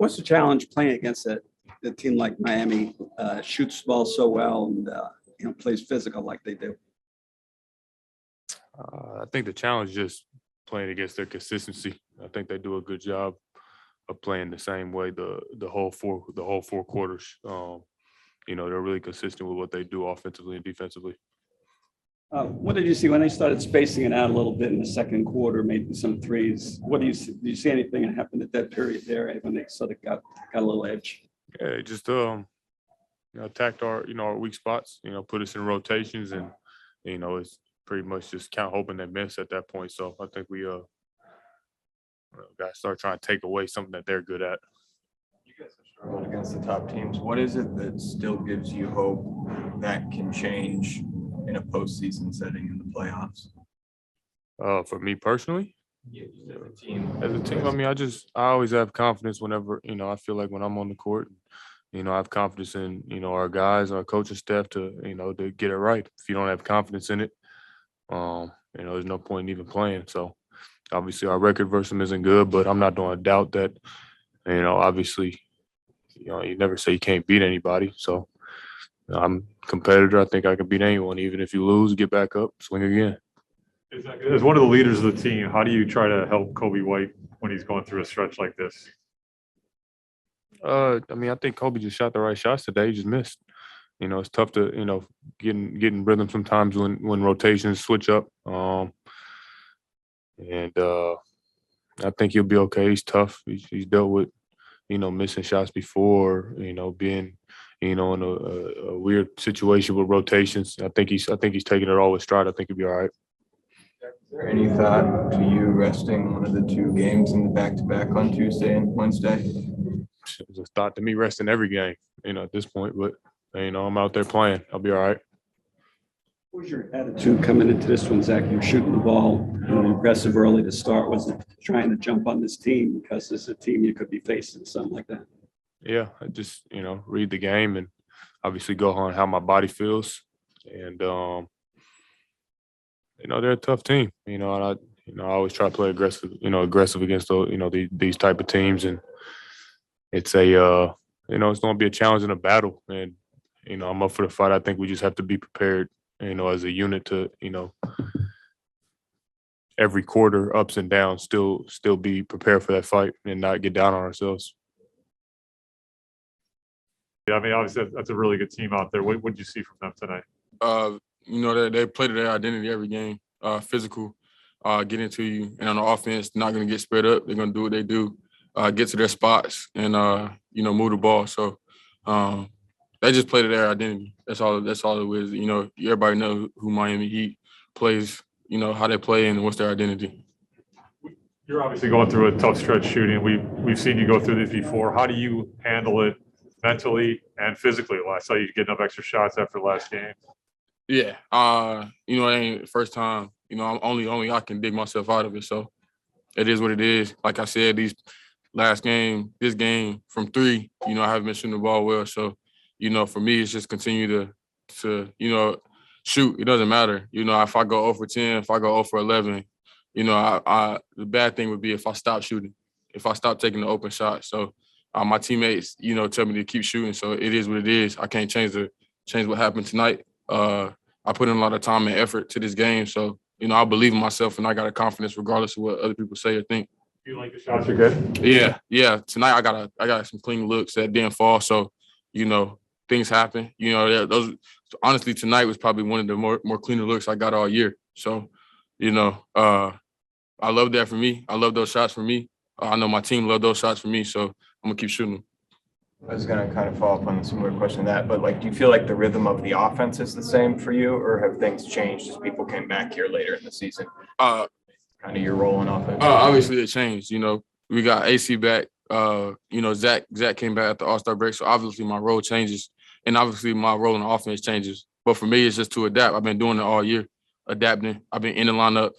What's the challenge playing against a team like Miami, shoots the ball so well and plays physical like they do? I think the challenge is just playing against their consistency. I think they do a good job of playing the same way the whole four quarters. They're really consistent with what they do offensively and defensively. What did you see when they started spacing it out a little bit in the second quarter, making some threes? What do you see? Do you see anything that happened at that period there when they sort of got a little edge? Yeah, just attacked our weak spots. Put us in rotations, and it's pretty much just kind of hoping they miss at that point. So I think we got to start trying to take away something that they're good at. You guys have struggled against the top teams. What is it that still gives you hope that can change in a postseason setting in the playoffs? For me personally, Yeah, as a team. as a team, I mean, I always have confidence whenever I feel like when I'm on the court. I have confidence in our guys, our coaching staff to get it right. If you don't have confidence in it, there's no point in even playing. So obviously our record versus them isn't good, but I'm not going to doubt that. Obviously, you never say you can't beat anybody. So I'm a competitor. I think I can beat anyone. Even if you lose, get back up, swing again. As one of the leaders of the team, how do you try to help Coby White when he's going through a stretch like this? I think Coby just shot the right shots today. He just missed. It's tough to, getting rhythm sometimes when rotations switch up. I think he'll be okay. He's tough. He's dealt with, missing shots before, being, in a weird situation with rotations. I think he's taking it all with stride. I think he'll be all right. Is there any thought to you resting one of the two games in the back-to-back on Tuesday and Wednesday? It's a thought to me resting every game, at this point. But, I'm out there playing. I'll be all right. What was your attitude coming into this one, Zach? You were shooting the ball, aggressive early to start. Was it trying to jump on this team because this is a team you could be facing, something like that? Yeah, I just, read the game and obviously go on how my body feels. And, they're a tough team, and I always try to play aggressive against those, these type of teams. And it's it's going to be a challenge and a battle. And, I'm up for the fight. I think we just have to be prepared, as a unit to, every quarter, ups and downs, still be prepared for that fight and not get down on ourselves. Yeah, obviously that's a really good team out there. What did you see from them tonight? They play to their identity every game, physical, get into you. And on the offense, not going to get spread up. They're going to do what they do, get to their spots and, move the ball. So they just play to their identity. That's all it is. Everybody knows who Miami Heat plays, how they play and what's their identity. You're obviously going through a tough stretch shooting. We've seen you go through this before. How do you handle it mentally and physically? I saw you getting up extra shots after the last game. Yeah, it ain't the first time. I'm only I can dig myself out of it. So it is what it is. Like I said, this game from three, I haven't been shooting the ball well. So, for me, it's just continue to shoot. It doesn't matter. If I go 0 for 10, if I go 0 for 11, the bad thing would be if I stop shooting, if I stop taking the open shot. So my teammates, tell me to keep shooting. So it is what it is. I can't change what happened tonight. I put in a lot of time and effort to this game. So, I believe in myself and I got a confidence regardless of what other people say or think. You like the shots are good? Yeah. Tonight I got some clean looks that didn't fall. So, things happen. Those honestly tonight was probably one of the more cleaner looks I got all year. So, I love that for me. I love those shots for me. I know my team love those shots for me. So I'm gonna keep shooting them. I was going to kind of follow up on a similar question to that, but do you feel like the rhythm of the offense is the same for you, or have things changed as people came back here later in the season? Kind of your role in offense. Obviously it changed. We got AC back. Zach came back at the All-Star break, so obviously my role changes, and obviously my role in the offense changes. But for me, it's just to adapt. I've been doing it all year, adapting. I've been in the lineup,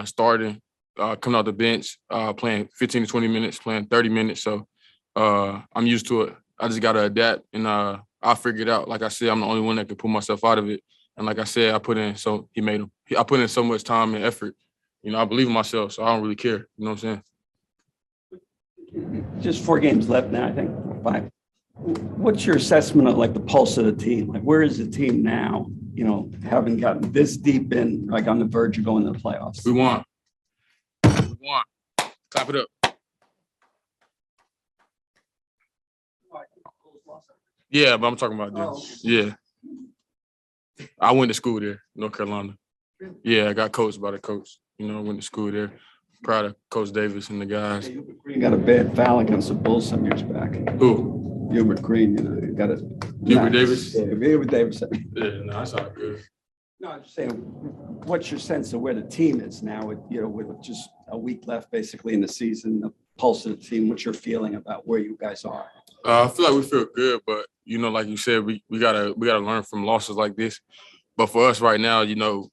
starting, coming off the bench, playing 15 to 20 minutes, playing 30 minutes. So I'm used to it. I just got to adapt, and I'll figure it out. Like I said, I'm the only one that can pull myself out of it. And like I said, I put in so much time and effort. I believe in myself, so I don't really care. You know what I'm saying? Just 4 games left now, I think, or 5. What's your assessment of like the pulse of the team? Like, where is the team now? You know, having gotten this deep in, like on the verge of going to the playoffs. We won. We won. Clap it up. Yeah, but I'm talking about this. Yeah. I went to school there, North Carolina. Yeah, I got coached by the coach. You know, I went to school there. Proud of Coach Davis and the guys. Hubert Green got a bad foul against the Bulls some years back. Who? Hubert Green, you know, got it. Hubert Davis? Yeah, Hubert Davis. Yeah, no, that's all good. No, I'm just saying, what's your sense of where the team is now? With, you know, with just a week left, basically in the season, the pulse of the team. What's your feeling about where you guys are? I feel like we feel good, but you know, like you said, we gotta learn from losses like this. But for us right now, you know,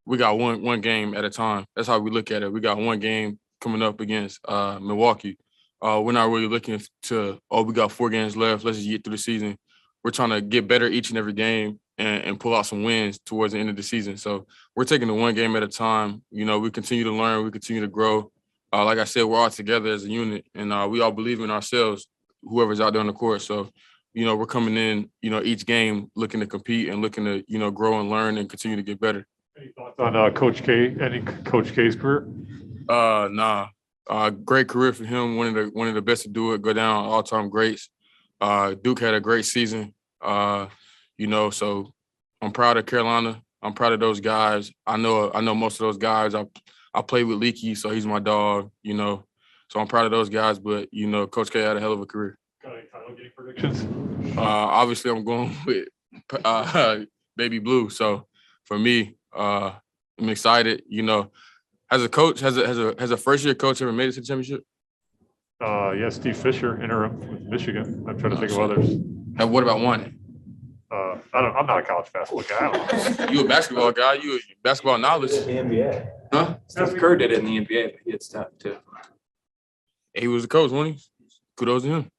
we got one game at a time. That's how we look at it. We got one game coming up against Milwaukee. We're not really looking to, we got 4 games left. Let's just get through the season. We're trying to get better each and every game and pull out some wins towards the end of the season. So we're taking it one game at a time. You know, we continue to learn. We continue to grow. Like I said, we're all together as a unit, and we all believe in ourselves, whoever's out there on the court. So, you know, we're coming in, you know, each game looking to compete and looking to, you know, grow and learn and continue to get better. Any thoughts on Coach K? Any Coach K's career? Nah. Great career for him. One of the best to do it. Go down all-time greats. Duke had a great season. You know, so I'm proud of Carolina. I'm proud of those guys. I know most of those guys. I played with Leaky, so he's my dog. You know, so I'm proud of those guys. But you know, Coach K had a hell of a career. Got any title game predictions? Obviously, I'm going with Baby Blue. So for me, I'm excited. You know, as a coach, has a first year coach ever made it to the championship? Yeah, Steve Fisher, interim with Michigan. I'm trying to think of others. And what about one? I'm not a college basketball guy. I don't know. You a basketball guy? You basketball knowledge? The NBA. Huh? Steve Kerr did it in the NBA, but he had stuff too. He was the coach, wasn't he? Kudos to him.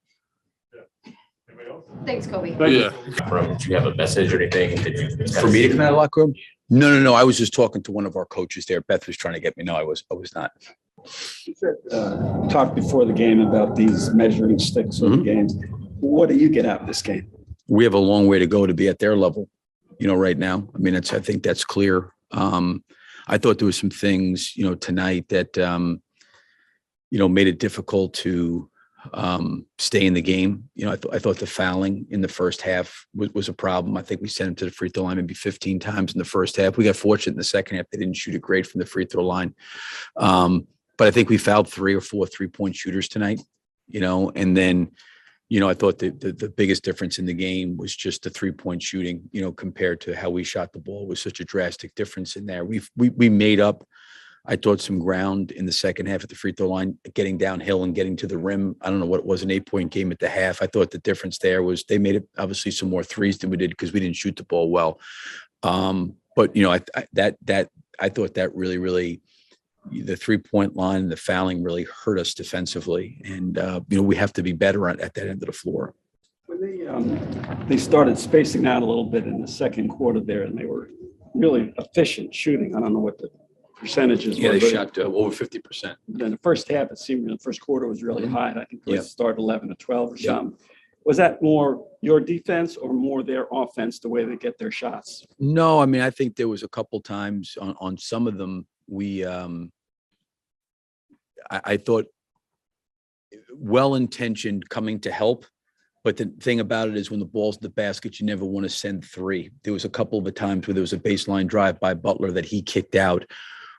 Anybody else? Thanks, Coby. Yeah. Did you have a message or anything? Did you For me to come out of the locker room? No. I was just talking to one of our coaches there. Beth was trying to get me. No, I was not. You said, talked before the game about these measuring sticks of the games. What do you get out of this game? We have a long way to go to be at their level, you know, right now. I mean, I think that's clear. I thought there was some things, you know, tonight that, you know, made it difficult to stay in the game. You know, I thought the fouling in the first half was a problem. I think we sent them to the free throw line maybe 15 times in the first half. We got fortunate in the second half. They didn't shoot it great from the free throw line. But I think we fouled 3 or 4 3-point shooters tonight, you know, and then, you know, I thought the biggest difference in the game was just the 3-point shooting, you know, compared to how we shot the ball. Was such a drastic difference in there. We made up, I thought, some ground in the second half at the free throw line, getting downhill and getting to the rim. I don't know what it was, an 8-point game at the half. I thought the difference there was they made it obviously some more threes than we did because we didn't shoot the ball well. But, you know, I thought that really, the 3-point line and the fouling really hurt us defensively. And, you know, we have to be better at that end of the floor. When they started spacing out a little bit in the second quarter there, and they were really efficient shooting. I don't know what the percentages Yeah, were. they shot over 50%. In the first half, it seemed the first quarter was really high. I think it started 11 to 12 or Yeah. something. Was that more your defense or more their offense, the way they get their shots? No, I mean, I think there was a couple times on some of them we I thought well-intentioned coming to help. But the thing about it is when the ball's in the basket, you never want to send 3. There was a couple of the times where there was a baseline drive by Butler that he kicked out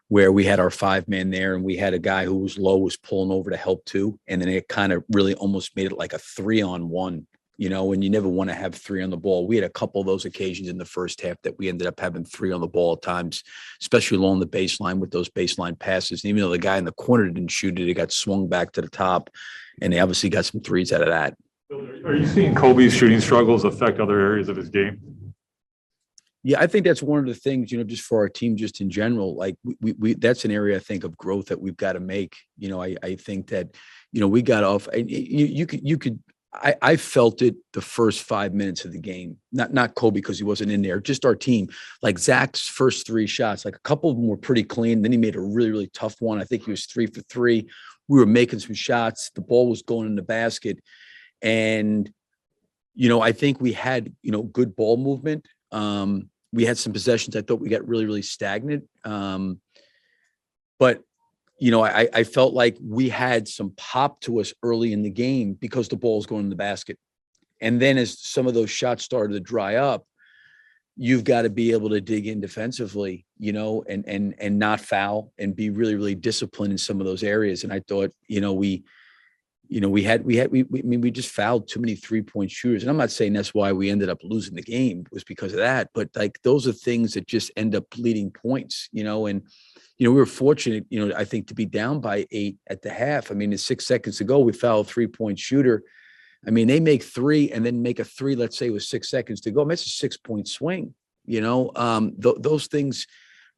where we had our 5-man there and we had a guy who was low was pulling over to help too. And then it kind of really almost made it like a 3-on-1, you know, and you never want to have 3 on the ball. We had a couple of those occasions in the first half that we ended up having 3 on the ball at times, especially along the baseline with those baseline passes. And even though the guy in the corner didn't shoot it, it got swung back to the top and they obviously got some threes out of that. Are you seeing Coby's shooting struggles affect other areas of his game? Yeah, I think that's one of the things, you know, just for our team, just in general, like we that's an area I think of growth that we've got to make. You know, I think that, you know, we got off, I felt it the first 5 minutes of the game, not Coby because he wasn't in there, just our team. Like Zach's first 3 shots, like a couple of them were pretty clean. Then he made a really, really tough one. I think he was 3 for 3. we were making some shots. The ball was going in the basket. And, I think we had, good ball movement. We had some possessions. I thought we got really, really stagnant. But, I felt like we had some pop to us early in the game because the ball was going in the basket. And then as some of those shots started to dry up, you've got to be able to dig in defensively, and not foul and be really, really disciplined in some of those areas. And I thought, we just fouled too many 3-point shooters. And I'm not saying that's why we ended up losing the game, was because of that. But like, those are things that just end up leading points, and, we were fortunate, I think, to be down by 8 at the half. I mean, in 6 seconds to go, we fouled a 3-point shooter. I mean, they make 3 and then make a 3, let's say with 6 seconds to go. I mean, it's a 6-point swing, those things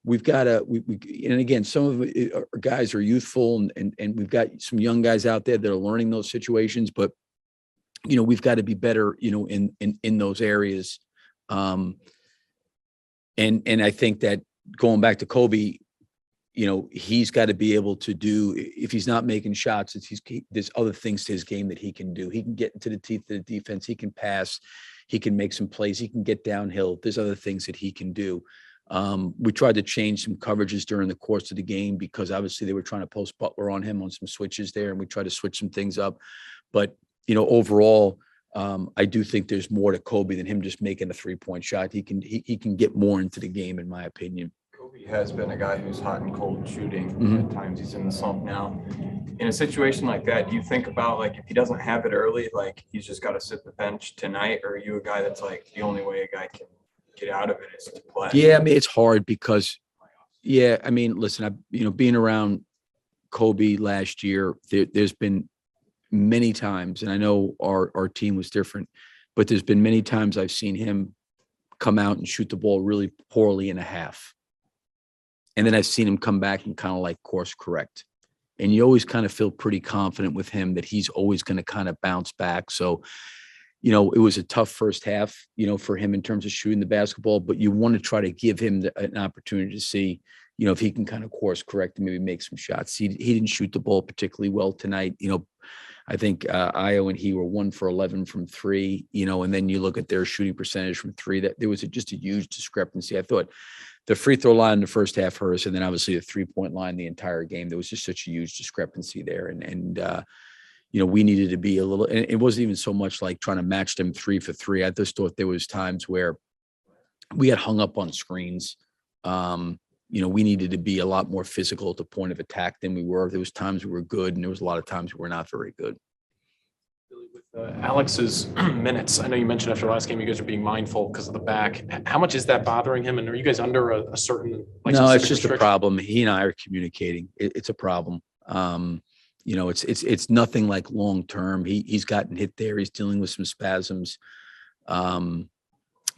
we've got to, and again, some of our guys are youthful and we've got some young guys out there that are learning those situations, but, we've got to be better, in those areas. And I think that going back to Coby, he's got to be able to do, if he's not making shots, there's other things to his game that he can do. He can get into the teeth of the defense. He can pass. He can make some plays. He can get downhill. There's other things that he can do. We tried to change some coverages during the course of the game because obviously they were trying to post Butler on him on some switches there, and we tried to switch some things up. But, overall, I do think there's more to Coby than him just making a 3-point shot. He can get more into the game, in my opinion. Coby has been a guy who's hot and cold shooting. At times he's in the slump now. In a situation like that, do you think about, like, if he doesn't have it early, like he's just got to sit the bench tonight, or are you a guy that's like, the only way a guy can get out of it is to play? Yeah, I mean, it's hard because, listen, being around Coby last year, there's been many times, and I know our team was different, but there's been many times I've seen him come out and shoot the ball really poorly in a half. And then I've seen him come back and kind of like course correct. And you always kind of feel pretty confident with him that he's always going to kind of bounce back. So, it was a tough first half, for him in terms of shooting the basketball, but you want to try to give him an opportunity to see, if he can kind of course correct and maybe make some shots. He didn't shoot the ball particularly well tonight. I think Io and he were 1 for 11 from 3, and then you look at their shooting percentage from 3, that there was just a huge discrepancy. I thought the free throw line in the first half hurt us, and then obviously the 3-point line the entire game. There was just such a huge discrepancy there. And we needed to be a little, and it wasn't even so much like trying to match them 3 for 3. I just thought there was times where we had hung up on screens. We needed to be a lot more physical at the point of attack than we were. There was times we were good, and there was a lot of times we were not very good. With Alex's minutes, I know you mentioned after last game you guys are being mindful because of the back. How much is that bothering him? And are you guys under a certain? No, it's just a problem. He and I are communicating. It's a problem. It's nothing like long term. He's gotten hit there. He's dealing with some spasms. In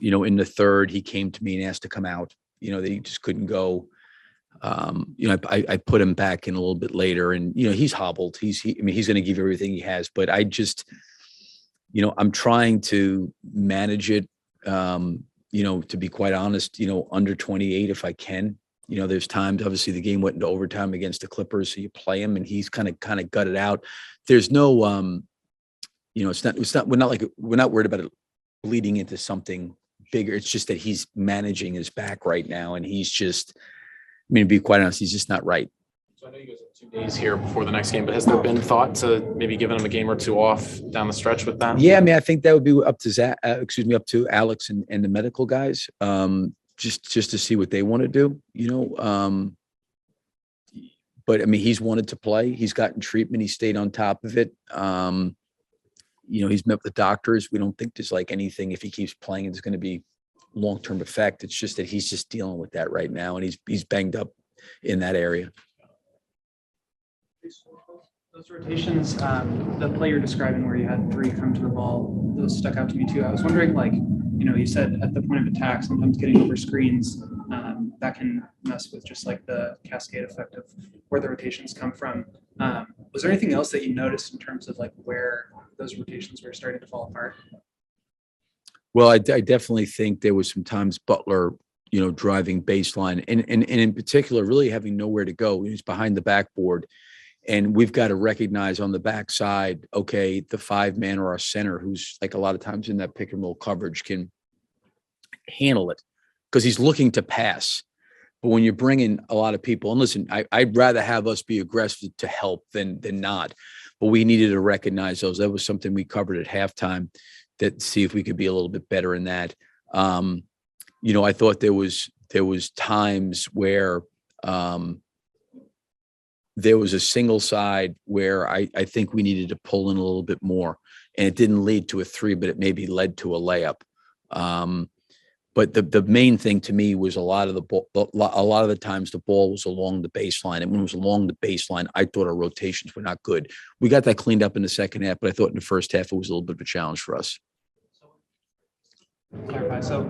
the third, he came to me and asked to come out. That he just couldn't go. I put him back in a little bit later, and he's hobbled. He's going to give everything he has, but I just, I'm trying to manage it. To be quite honest, under 28 if I can. There's times, obviously the game went into overtime against the Clippers, so you play him and he's kind of gutted out. There's no, we're not worried about it bleeding into something bigger. It's just that he's managing his back right now, and he's just, to be quite honest, he's just not right. So I know you guys have 2 days here before the next game, but has there been thought to maybe giving him a game or 2 off down the stretch with that? Yeah, I think that would be up to up to Alex and the medical guys, just to see what they want to do, but he's wanted to play. He's gotten treatment. He stayed on top of it. He's met with the doctors. We don't think there's like anything, if he keeps playing, it's going to be long-term effect. It's just that he's just dealing with that right now, and he's banged up in that area. Those rotations, the play you're describing where you had 3 come to the ball, those stuck out to me too. I was wondering, you said at the point of attack, sometimes getting over screens, that can mess with just like the cascade effect of where the rotations come from. Was there anything else that you noticed in terms of like where those rotations were starting to fall apart? Well, I definitely think there was some times Butler, driving baseline and in particular, really having nowhere to go. He was behind the backboard, And we've got to recognize on the backside, okay, the 5-man or our center, who's like a lot of times in that pick and roll coverage, can handle it because he's looking to pass. But when you're bringing a lot of people, and listen, I'd rather have us be aggressive to help than not. But we needed to recognize those. That was something we covered at halftime, that see if we could be a little bit better in that. I thought there was times where there was a single side where I think we needed to pull in a little bit more, and it didn't lead to a 3, but it maybe led to a layup. But the main thing to me was a lot of the times the ball was along the baseline, and when it was along the baseline, I thought our rotations were not good. We got that cleaned up in the second half, but I thought in the first half it was a little bit of a challenge for us. Clarify. So,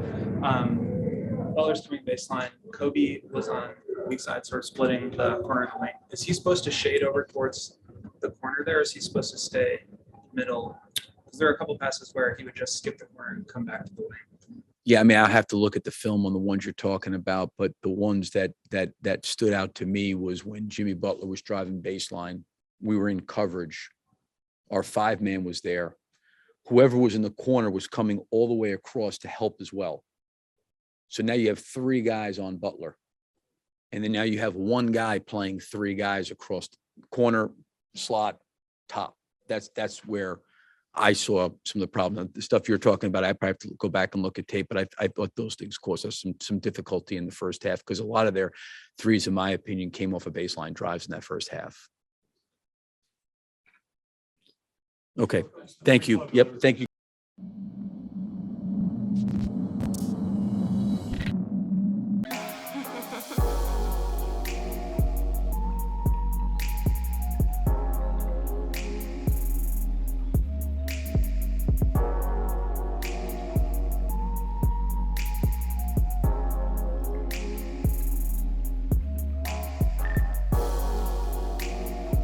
Butler's coming baseline. Coby was on the weak side, sort of splitting the corner of the lane. Is he supposed to shade over towards the corner there? Or is he supposed to stay middle? Because there are a couple passes where he would just skip the corner and come back to the lane. Yeah, I mean, I'll have to look at the film on the ones you're talking about, but the ones that stood out to me was when Jimmy Butler was driving baseline. We were in coverage. Our 5-man was there. Whoever was in the corner was coming all the way across to help as well. So now you have 3 guys on Butler. And then now you have 1 guy playing 3 guys across corner, slot, top. That's where I saw some of the problem. The stuff you're talking about, I probably have to go back and look at tape, but I thought those things caused us some difficulty in the first half because a lot of their threes, in my opinion, came off of baseline drives in that first half. Okay, thank you. Yep, thank you.